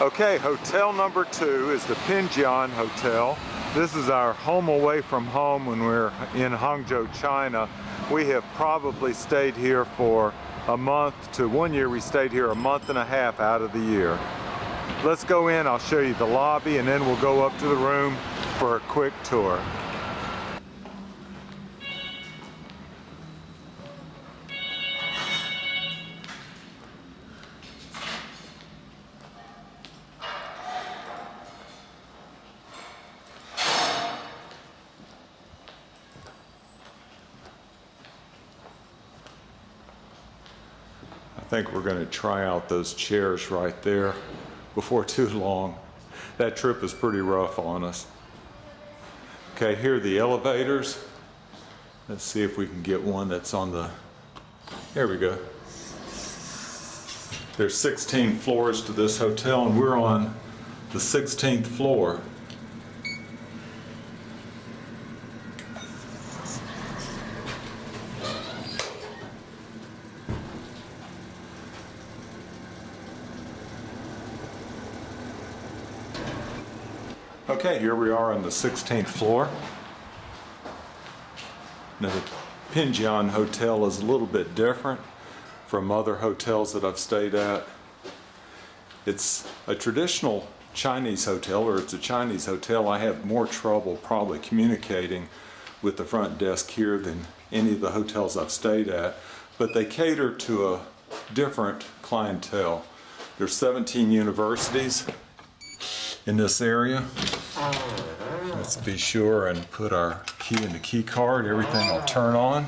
Okay, hotel number 2 is the Pinjiang Hotel. This is our home away from home when we're in Hangzhou, China. We have probably stayed here for a month to 1 year. We stayed here a month and a half out of the year. Let's go in, I'll show you the lobby, and then we'll go up to the room for a quick tour. I think we're going to try out those chairs right there before too long. That trip was pretty rough on us. Okay, here are the elevators. Let's see if we can get one that's on the, there we go. There's 16 floors to this hotel and we're on the 16th floor. Okay, here we are on the 16th floor. Now the Pinjiang Hotel is a little bit different from other hotels that I've stayed at. It's a traditional Chinese hotel, or it's a Chinese hotel. I have more trouble probably communicating with the front desk here than any of the hotels I've stayed at, but they cater to a different clientele. There's 17 universities in this area. Let's be sure and put our key in the key card. Everything will turn on.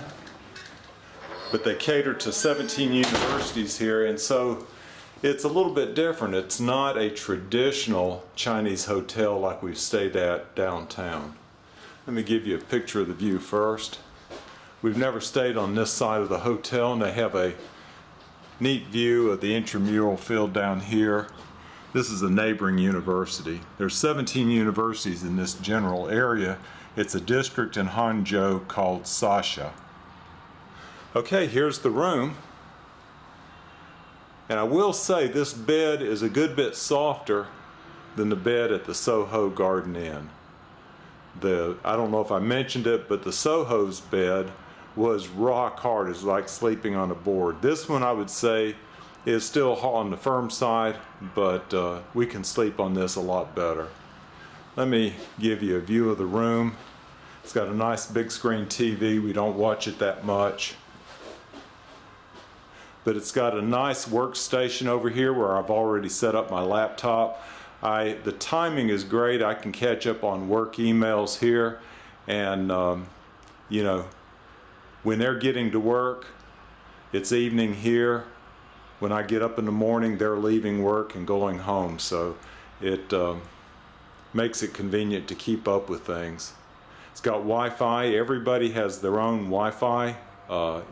But they cater to 17 universities here, and so it's a little bit different. It's not a traditional Chinese hotel like we've stayed at downtown. Let me give you a picture of the view first. We've never stayed on this side of the hotel, and they have a neat view of the intramural field down here. This is a neighboring university. There's 17 universities in this general area. It's a district in Hangzhou called Xiasha. Okay, here's the room. And I will say this bed is a good bit softer than the bed at the Soho Garden Inn. I don't know if I mentioned it, but the Soho's bed was rock hard. It's like sleeping on a board. This one I would say is still on the firm side, but we can sleep on this a lot better. Let me give you a view of the room. It's got a nice big screen TV. We don't watch it that much. But it's got a nice workstation over here where I've already set up my laptop. The timing is great. I can catch up on work emails here, and you know, when they're getting to work, it's evening here. When I get up in the morning, they're leaving work and going home, so it makes it convenient to keep up with things. It's got Wi-Fi. Everybody has their own Wi-Fi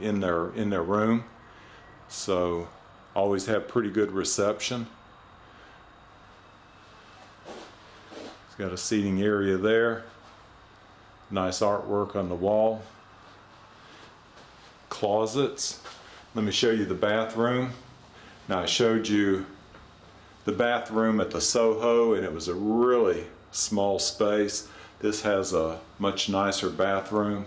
in their room, so always have pretty good reception. It's got a seating area there. Nice artwork on the wall. Closets. Let me show you the bathroom. Now I showed you the bathroom at the Soho, and it was a really small space. This has a much nicer bathroom.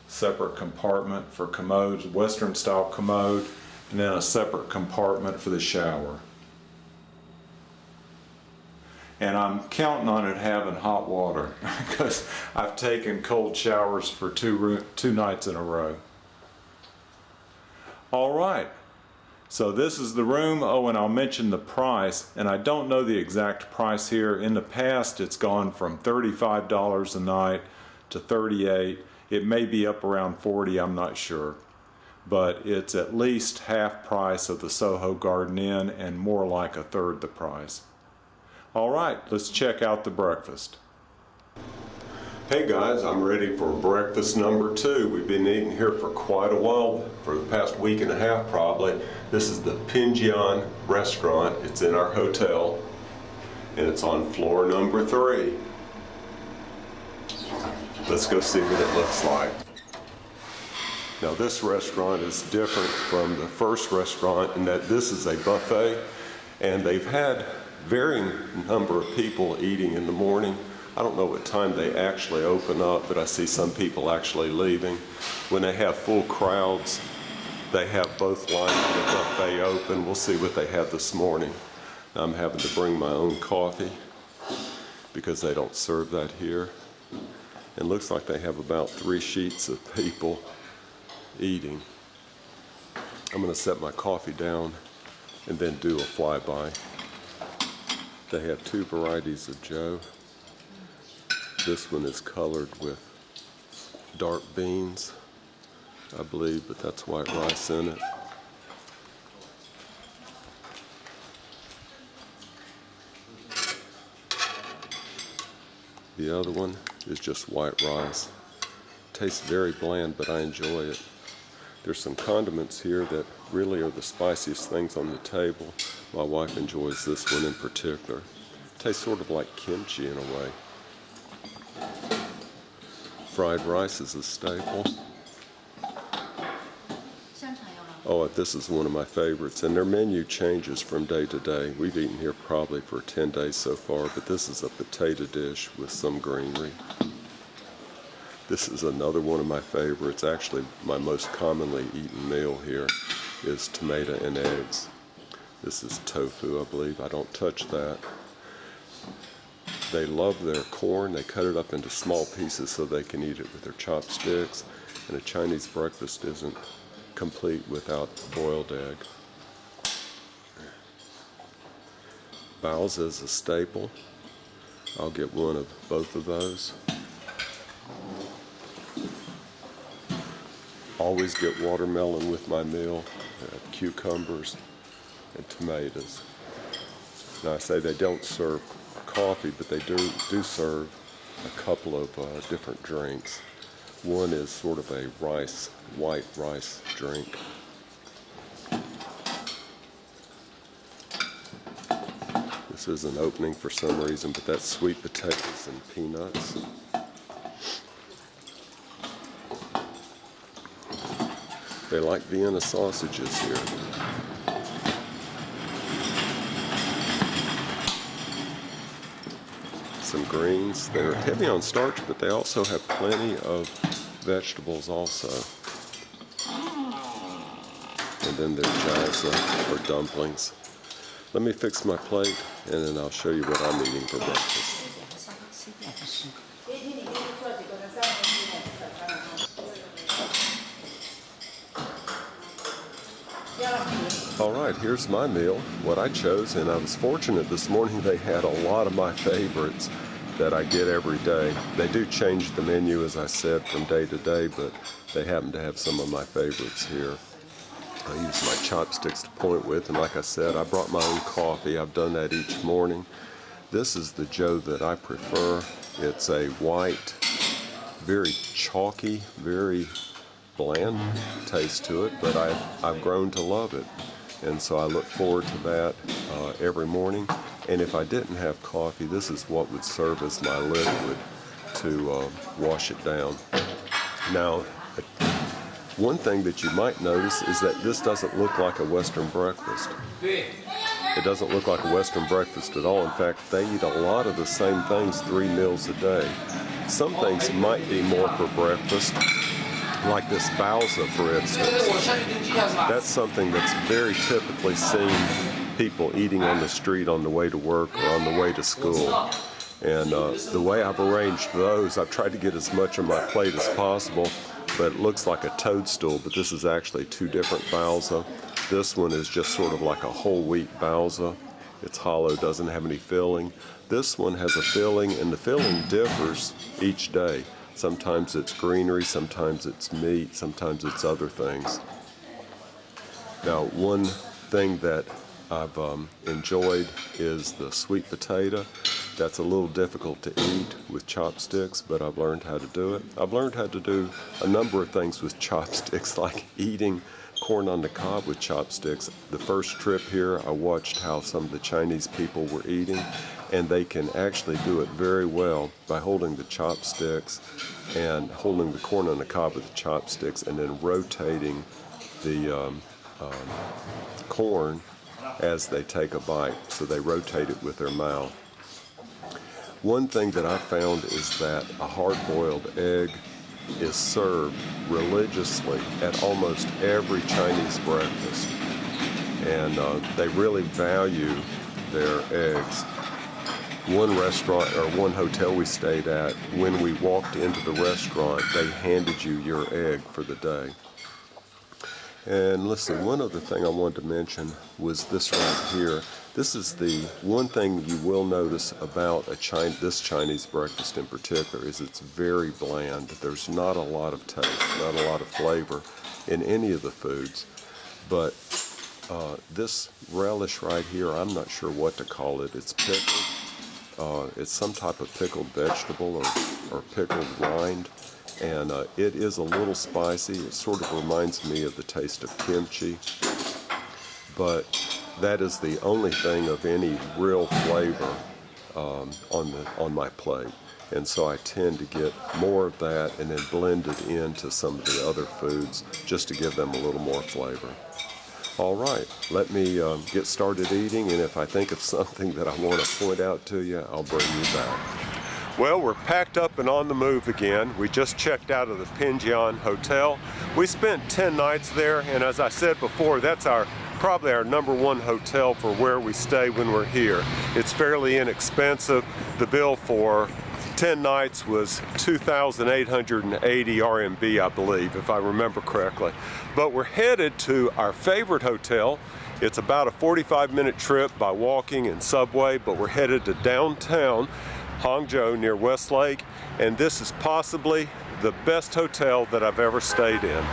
Separate compartment for commodes, Western style commode, and then a separate compartment for the shower. And I'm counting on it having hot water because I've taken cold showers for two nights in a row. All right, so this is the room. Oh, and I'll mention the price, and I don't know the exact price here. In the past, it's gone from $35 a night to $38. It may be up around $40, I'm not sure. But it's at least half price of the Soho Garden Inn and more like a third the price. All right, let's check out the breakfast. Hey guys, I'm ready for breakfast number 2. We've been eating here for quite a while, for the past week and a half probably. This is the Pinjiang Restaurant. It's in our hotel, and it's on floor number 3. Let's go see what it looks like. Now this restaurant is different from the first restaurant in that this is a buffet, And they've had varying number of people eating in the morning. I don't know what time they actually open up, but I see some people actually leaving. When they have full crowds, they have both lines of the buffet open. We'll see what they have this morning. I'm having to bring my own coffee because they don't serve that here. It looks like they have about 3 sheets of people eating. I'm going to set my coffee down and then do a flyby. They have 2 varieties of Joe. This one is colored with dark beans, I believe, but that's white rice in it. The other one is just white rice. Tastes very bland, but I enjoy it. There's some condiments here that really are the spiciest things on the table. My wife enjoys this one in particular. Tastes sort of like kimchi in a way. Fried rice is a staple. Oh, this is one of my favorites, and their menu changes from day to day. We've eaten here probably for 10 days so far, but this is a potato dish with some greenery. This is another one of my favorites. Actually, my most commonly eaten meal here is tomato and eggs. This is tofu, I believe. I don't touch that. They love their corn. They cut it up into small pieces so they can eat it with their chopsticks. And a Chinese breakfast isn't complete without boiled egg. Baozi is a staple. I'll get one of both of those. Always get watermelon with my meal, cucumbers and tomatoes. Now I say they don't serve coffee, but they do serve a couple of different drinks. One is sort of a white rice drink. This isn't opening for some reason, but that's sweet potatoes and peanuts. They like Vienna sausages here. Some greens. They're heavy on starch, but they also have plenty of vegetables also. And then there's jiaozi, or dumplings. Let me fix my plate, and then I'll show you what I'm eating for breakfast. All right, here's my meal, what I chose, and I was fortunate this morning they had a lot of my favorites that I get every day. They do change the menu, as I said, from day to day, but they happen to have some of my favorites here. I use my chopsticks to point with, and like I said, I brought my own coffee. I've done that each morning. This is the Joe that I prefer. It's a white, very chalky, very bland taste to it, but I've grown to love it. And so I look forward to that every morning. And if I didn't have coffee, this is what would serve as my liquid to wash it down. Now, one thing that you might notice is that this doesn't look like a Western breakfast. It doesn't look like a Western breakfast at all. In fact, they eat a lot of the same things 3 meals a day. Some things might be more for breakfast, like this baozi, for instance. That's something that's very typically seen people eating on the street on the way to work or on the way to school. And the way I've arranged those, I've tried to get as much on my plate as possible, but it looks like a toadstool, but this is actually 2 different baozi. This one is just sort of like a whole wheat baozi. It's hollow, doesn't have any filling. This one has a filling, and the filling differs each day. Sometimes it's greenery, sometimes it's meat, sometimes it's other things. Now, one thing that I've enjoyed is the sweet potato. That's a little difficult to eat with chopsticks, but I've learned how to do it. I've learned how to do a number of things with chopsticks, like eating corn on the cob with chopsticks. The first trip here, I watched how some of the Chinese people were eating, and they can actually do it very well by holding the chopsticks and holding the corn on the cob with the chopsticks and then rotating the corn as they take a bite, so they rotate it with their mouth. One thing that I found is that a hard-boiled egg is served religiously at almost every Chinese breakfast, and they really value their eggs. One restaurant or one hotel we stayed at, when we walked into the restaurant, they handed you your egg for the day. And listen, one other thing I wanted to mention was this right here. This is the one thing you will notice about this Chinese breakfast in particular, is it's very bland. There's not a lot of taste, not a lot of flavor in any of the foods. But this relish right here, I'm not sure what to call it. It's pickled. It's some type of pickled vegetable or pickled rind. And it is a little spicy. It sort of reminds me of the taste of kimchi. But that is the only thing of any real flavor on my plate. And so I tend to get more of that and then blend it into some of the other foods just to give them a little more flavor. All right, let me get started eating, and if I think of something that I want to point out to you, I'll bring you back. Well, we're packed up and on the move again. We just checked out of the Pinjiang Hotel. We spent 10 nights there, and as I said before, that's probably our #1 hotel for where we stay when we're here. It's fairly inexpensive. The bill for 10 nights was 2,880 RMB, I believe, if I remember correctly. But we're headed to our favorite hotel. It's about a 45-minute trip by walking and subway, but we're headed to downtown Hangzhou near Westlake, and this is possibly the best hotel that I've ever stayed in.